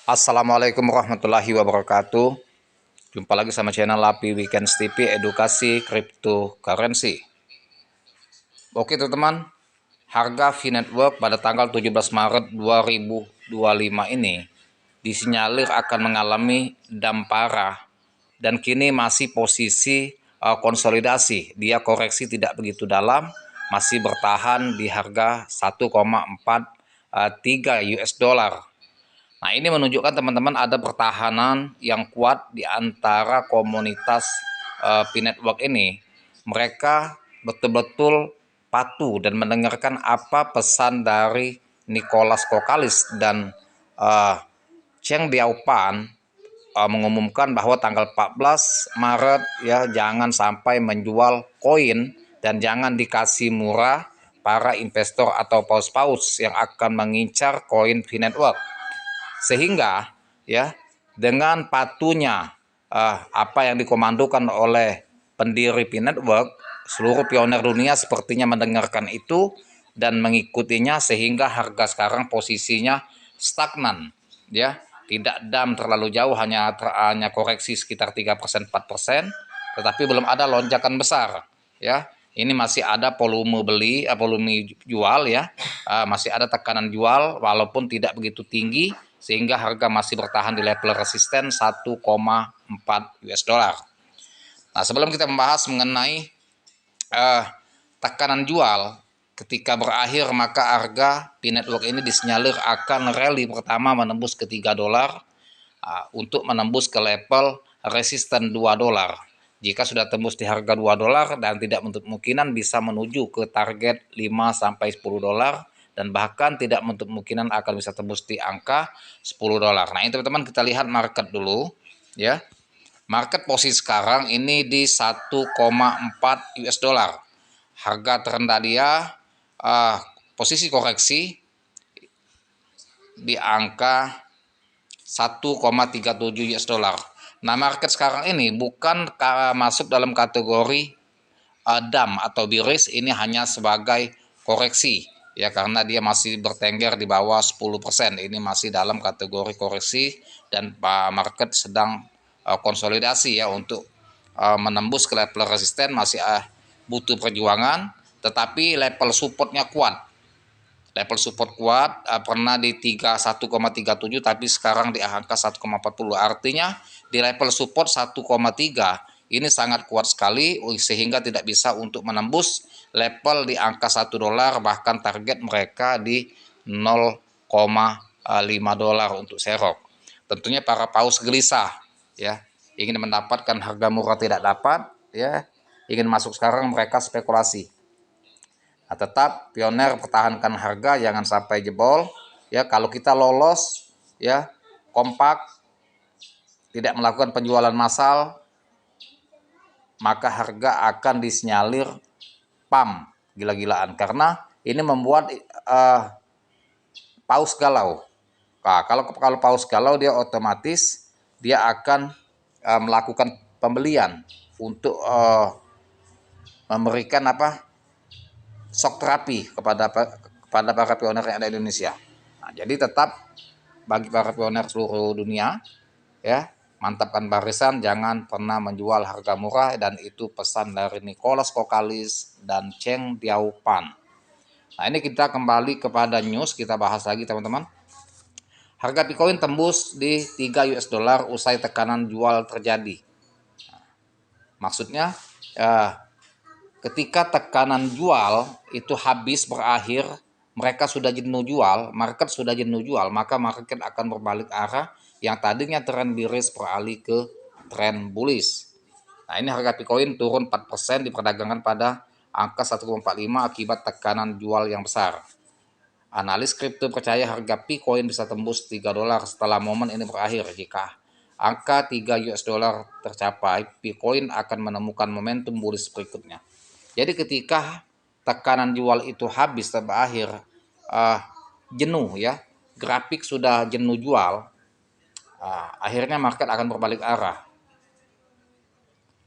Assalamualaikum warahmatullahi wabarakatuh. Jumpa lagi sama channel Lapi Weekend TV Edukasi Cryptocurrency. Oke teman-teman, harga V-Network pada tanggal 17 Maret 2025 ini disinyalir akan mengalami dump parah dan kini masih posisi konsolidasi. Dia koreksi tidak begitu dalam, masih bertahan di harga 1,43 US dollar. Nah, ini menunjukkan teman-teman ada pertahanan yang kuat di antara komunitas P-Network ini. Mereka betul-betul patuh dan mendengarkan apa pesan dari Nicholas Kokalis dan Cheng Diaopan mengumumkan bahwa tanggal 14 Maret ya jangan sampai menjual koin dan jangan dikasih murah para investor atau paus-paus yang akan mengincar koin V-Network. Sehingga ya dengan patuhnya apa yang dikomandokan oleh pendiri P-Network, seluruh pioner dunia sepertinya mendengarkan itu dan mengikutinya sehingga harga sekarang posisinya stagnan ya, tidak dump terlalu jauh, hanya koreksi sekitar 3% 4%, tetapi belum ada lonjakan besar ya. Ini masih ada volume beli, volume jual ya, masih ada tekanan jual walaupun tidak begitu tinggi sehingga harga masih bertahan di level resisten 1,4 US dollar. Nah, sebelum kita membahas mengenai tekanan jual ketika berakhir, maka harga P-Network ini disinyalir akan rally pertama menembus ke 3 dolar untuk menembus ke level resisten 2 dolar. Jika sudah tembus di harga 2 dolar dan tidak menutup kemungkinan bisa menuju ke target 5 sampai 10 dolar dan bahkan tidak menutup kemungkinan akan bisa tembus di angka 10 dolar. Nah, ini teman-teman kita lihat market dulu ya. Market posisi sekarang ini di 1,4 US dollar. Harga terendah dia posisi koreksi di angka 1,37 US dollar. Nah, market sekarang ini bukan masuk dalam kategori dump atau bearish, ini hanya sebagai koreksi ya, karena dia masih bertengger di bawah 10%. Ini masih dalam kategori koreksi dan market sedang konsolidasi ya untuk menembus ke level resisten, masih butuh perjuangan, tetapi level supportnya kuat. Level support kuat, pernah di 1,37 tapi sekarang di angka 1,40. Artinya di level support 1,3 ini sangat kuat sekali sehingga tidak bisa untuk menembus level di angka 1 dolar, bahkan target mereka di 0,5 dolar untuk serok. Tentunya para paus gelisah ya, ingin mendapatkan harga murah tidak dapat ya, ingin masuk sekarang mereka spekulasi. Nah, tetap pioner pertahankan harga, jangan sampai jebol ya. Kalau kita lolos ya, kompak, tidak melakukan penjualan massal, maka harga akan disinyalir pump gila-gilaan karena ini membuat paus galau. Nah, kalau paus galau dia otomatis dia akan melakukan pembelian untuk memberikan shock terapi kepada para pioner yang ada di Indonesia. Nah, jadi tetap bagi para pioner seluruh dunia ya, mantapkan barisan, jangan pernah menjual harga murah, dan itu pesan dari Nicholas Kokalis dan Cheng Diaopan. Nah, ini kita kembali kepada news, kita bahas lagi teman-teman. Harga Bitcoin tembus di 3 US dollar usai tekanan jual terjadi. Maksudnya ketika tekanan jual itu habis berakhir, mereka sudah jenuh jual, market sudah jenuh jual, maka market akan berbalik arah, yang tadinya tren bearish beralih ke tren bullish. Nah, ini harga Bitcoin turun 4% di perdagangan pada angka 1,45 akibat tekanan jual yang besar. Analis kripto percaya harga Bitcoin bisa tembus 3 dolar setelah momen ini berakhir. Jika angka 3 US dollar tercapai, Bitcoin akan menemukan momentum bullish berikutnya. Jadi ketika tekanan jual itu habis berakhir, jenuh ya, grafik sudah jenuh jual, akhirnya market akan berbalik arah.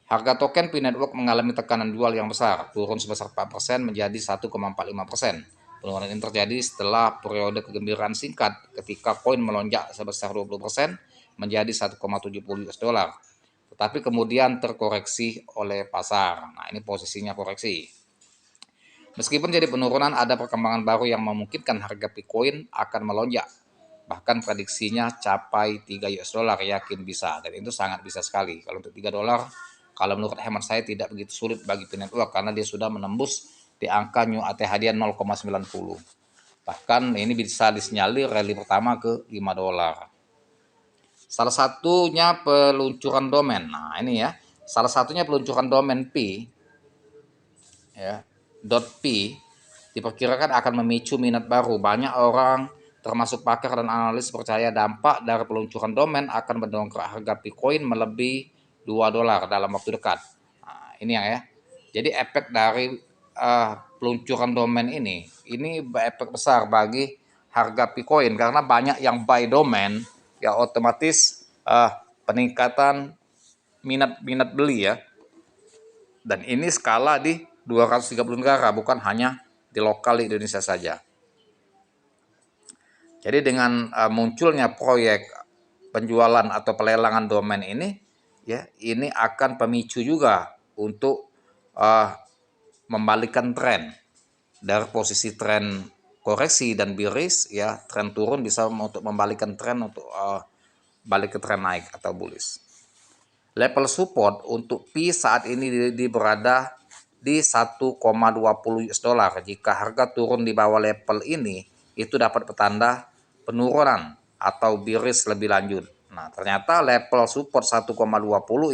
Harga token P-Network mengalami tekanan jual yang besar, turun sebesar 4% menjadi 1,45%. Penurunan ini terjadi setelah periode kegembiraan singkat ketika koin melonjak sebesar 20% menjadi 1,70 US dollar. Tetapi kemudian terkoreksi oleh pasar. Nah, ini posisinya koreksi. Meskipun jadi penurunan, ada perkembangan baru yang memungkinkan harga Bitcoin akan melonjak. Bahkan prediksinya capai 3 US dollar, yakin bisa. Dan itu sangat bisa sekali. Kalau untuk 3 dolar, kalau menurut hemat saya tidak begitu sulit bagi P-Network karena dia sudah menembus di angka New ATH dia 0,90. Bahkan ini bisa disinyalir rally pertama ke 5 dolar. Salah satunya peluncuran domain. Nah, ini ya. Salah satunya peluncuran domain P ya, .p diperkirakan akan memicu minat baru. Banyak orang termasuk pakar dan analis percaya dampak dari peluncuran domain akan mendongkrak harga Bitcoin melebihi 2 dolar dalam waktu dekat. Nah, ini ya. Jadi efek dari peluncuran domain ini efek besar bagi harga Bitcoin karena banyak yang buy domain, ya otomatis peningkatan minat beli ya. Dan ini skala di 230 negara, bukan hanya di lokal di Indonesia saja. Jadi dengan munculnya proyek penjualan atau pelelangan domain ini, ya ini akan pemicu juga untuk membalikkan tren dari posisi tren koreksi dan bearish, ya tren turun bisa untuk membalikkan tren untuk balik ke tren naik atau bullish. Level support untuk P saat ini berada di 1,20 US dollar. Jika harga turun di bawah level ini, itu dapat petanda penurunan atau bearish lebih lanjut. Nah, ternyata level support 1,20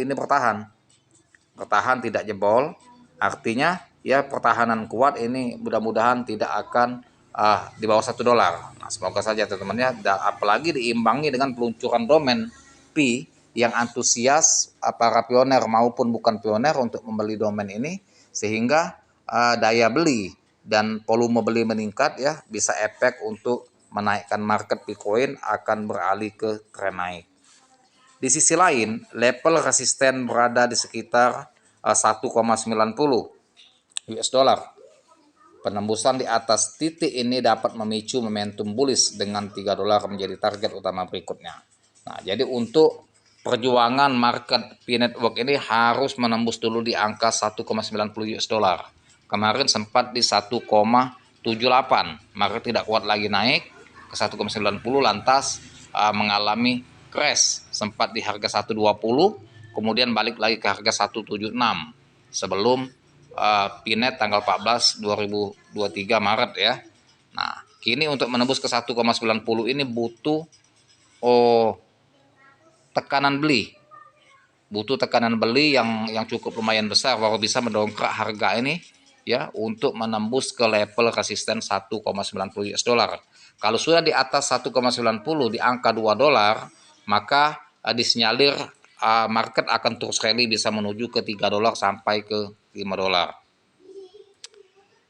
ini bertahan tidak jebol. Artinya ya pertahanan kuat ini mudah-mudahan tidak akan di bawah 1 dolar. Nah, semoga saja teman-teman ya, apalagi diimbangi dengan peluncuran domain P yang antusias para pioner maupun bukan pioner untuk membeli domain ini, sehingga daya beli dan volume beli meningkat ya, bisa efek untuk menaikkan market Bitcoin akan beralih ke tren naik. Di sisi lain, level resisten berada di sekitar 1,90 US dollar. Penembusan di atas titik ini dapat memicu momentum bullish dengan 3 dolar menjadi target utama berikutnya. Nah, jadi untuk perjuangan market P-Network ini harus menembus dulu di angka 1,90 US dollar. Kemarin sempat di 1,78. Market tidak kuat lagi naik ke 1,90 lantas mengalami crash sempat di harga 120, kemudian balik lagi ke harga 176 sebelum Pinet tanggal 14 2023 Maret ya. Nah, kini untuk menembus ke 1,90 ini butuh tekanan beli. Butuh tekanan beli yang cukup lumayan besar baru bisa mendongkrak harga ini ya untuk menembus ke level resisten 1,90 US dollar. Kalau sudah di atas 1,90 di angka 2 dolar, maka disinyalir market akan terus rally bisa menuju ke 3 dolar sampai ke 5 dolar.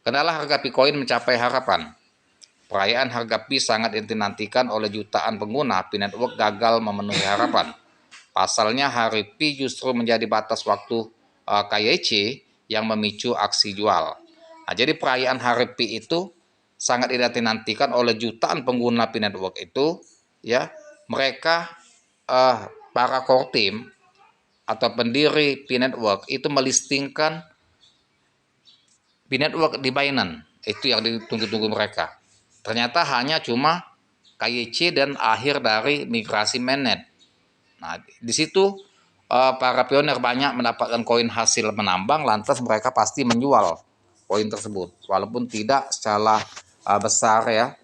Kendala harga Bitcoin mencapai harapan. Perayaan harga Pi sangat dinantikan oleh jutaan pengguna. P-Network gagal memenuhi harapan. Pasalnya hari Pi justru menjadi batas waktu KYC yang memicu aksi jual. Nah, jadi perayaan hari Pi itu sangat dinantikan oleh jutaan pengguna P-Network itu, ya mereka para core team atau pendiri P-Network itu melistingkan P-Network di Binance. Itu yang ditunggu-tunggu mereka. Ternyata hanya cuma KYC dan akhir dari migrasi mainnet. Nah, di situ para pioner banyak mendapatkan koin hasil menambang, lantas mereka pasti menjual koin tersebut. Walaupun tidak secara besar ya.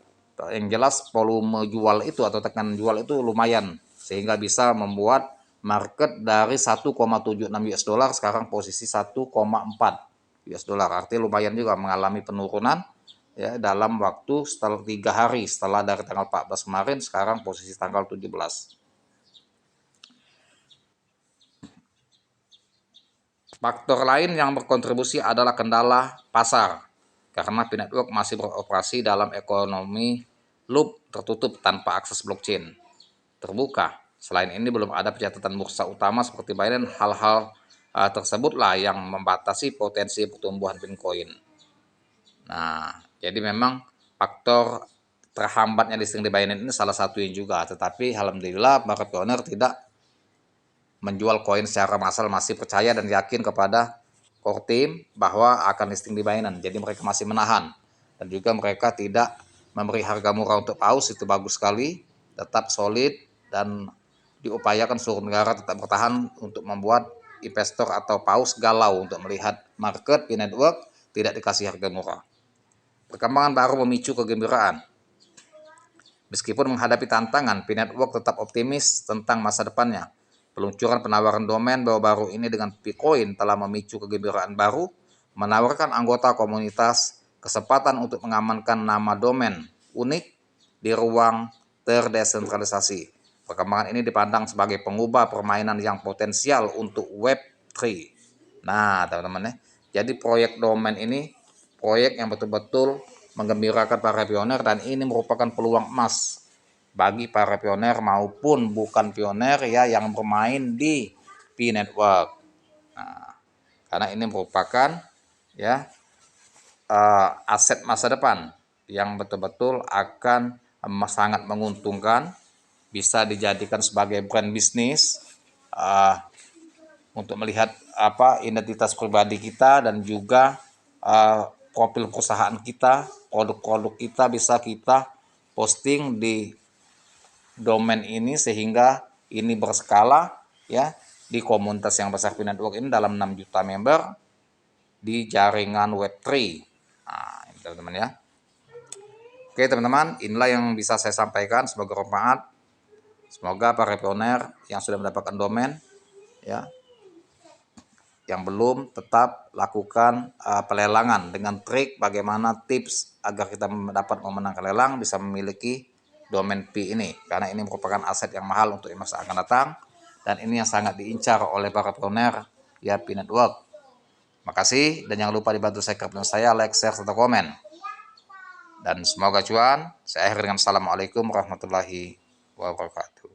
Yang jelas volume jual itu atau tekanan jual itu lumayan. Sehingga bisa membuat market dari 1,76 US dollar sekarang posisi 1,4 US dollar. Artinya lumayan juga mengalami penurunan ya dalam waktu setelah 3 hari setelah dari tanggal 14 kemarin, sekarang posisi tanggal 17. Faktor lain yang berkontribusi adalah kendala pasar karena P-Network masih beroperasi dalam ekonomi loop tertutup tanpa akses blockchain terbuka. Selain ini belum ada pencatatan bursa utama seperti Binance. Hal-hal tersebutlah yang membatasi potensi pertumbuhan Bitcoin. Nah, jadi memang faktor terhambatnya listing di Binance ini salah satunya juga. Tetapi alhamdulillah para pioner tidak menjual koin secara massal, masih percaya dan yakin kepada core team bahwa akan listing di Binance. Jadi mereka masih menahan, dan juga mereka tidak memberi harga murah untuk paus. Itu bagus sekali, tetap solid, dan diupayakan seluruh negara tetap bertahan untuk membuat investor atau paus galau untuk melihat market P-Network tidak dikasih harga murah. Perkembangan baru memicu kegembiraan. Meskipun menghadapi tantangan, P-Network tetap optimis tentang masa depannya. Peluncuran penawaran domain baru-baru ini dengan Picoin telah memicu kegembiraan baru, menawarkan anggota komunitas kesempatan untuk mengamankan nama domain unik di ruang terdesentralisasi. Perkembangan ini dipandang sebagai pengubah permainan yang potensial untuk Web3. Nah, teman-teman ya, jadi proyek domain ini proyek yang betul-betul menggembirakan para pioner, dan ini merupakan peluang emas bagi para pioner maupun bukan pioner ya yang bermain di P-Network. Nah, karena ini merupakan ya aset masa depan yang betul-betul akan sangat menguntungkan, bisa dijadikan sebagai brand bisnis untuk melihat identitas pribadi kita, dan juga profil perusahaan kita, produk-produk kita bisa kita posting di domain ini, sehingga ini berskala ya di komunitas yang besar P-Network ini dalam 6 juta member di jaringan Web3. Nah, ini teman-teman ya. Oke teman-teman, inilah yang bisa saya sampaikan, semoga bermanfaat. Semoga para pioner yang sudah mendapatkan domain ya, yang belum, tetap lakukan pelelangan dengan trik bagaimana tips agar kita dapat memenangkan lelang, bisa memiliki domain P ini, karena ini merupakan aset yang mahal untuk masa akan datang, dan ini yang sangat diincar oleh para pioner ya P-Network. Makasih, dan jangan lupa dibantu subscribe saya, like, share, serta komen. Dan semoga cuan. Saya akhiri dengan assalamualaikum warahmatullahi wabarakatuh.